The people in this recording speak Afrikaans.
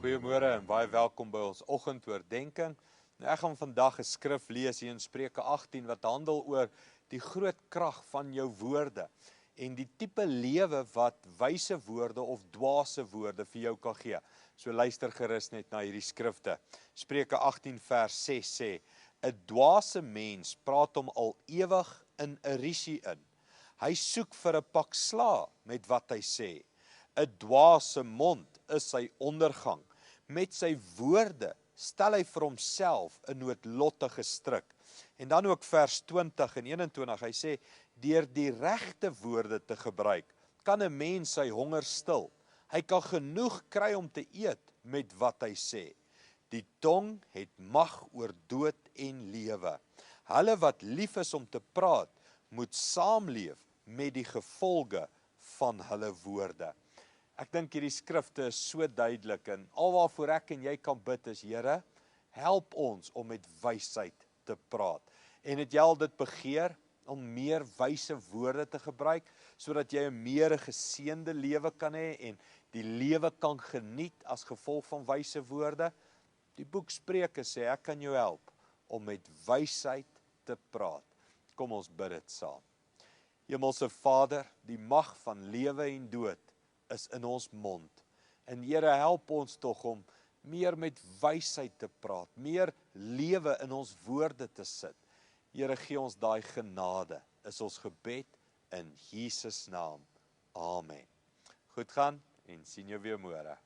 Goeiemôre en baie welkom by ons oggendoordenkings. Nou ek gaan vandag 'n skrif lees hier in Spreuke 18 wat handel oor die groot krag van jou woorde en die tipe lewe wat wyse woorde of dwaase woorde vir jou kan gee. So luister gerus net na hierdie skrifte. Spreuke 18 vers 6 sê: 'n dwaase mens praat hom al ewig in 'n risie in. Hy soek vir 'n pak sla met wat hy sê. 'n dwaase mond is sy ondergang. Met sy woorde stel hy vir homself 'n noodlottige stryk. En dan ook vers 20 en 21, hy sê, deur die regte woorde te gebruik, kan 'n mens sy honger stil. Hy kan genoeg kry om te eet met wat hy sê. Die tong het mag oor dood en lewe. Hulle wat lief is om te praat, moet saamleef met die gevolge van hulle woorde. Ek dink hierdie skrifte is so duidelik en alwaarvoor ek en jy kan bid is, Here, help ons om met wysheid te praat. En het jy al dit begeer om meer wyse woorde te gebruik, sodat jy 'n meer geseënde lewe kan hê en die lewe kan geniet as gevolg van wyse woorde? Die boek Spreuke sê, ek kan jou help om met wysheid te praat. Kom ons bid dit saam. Hemelse Vader, die mag van lewe en dood is in ons mond. En Here, help ons tog om meer met wysheid te praat, meer lewe in ons woorde te sit. Here, gee ons daai genade, is ons gebed in Jesus naam. Amen. Goed gaan en sien jou weer môre.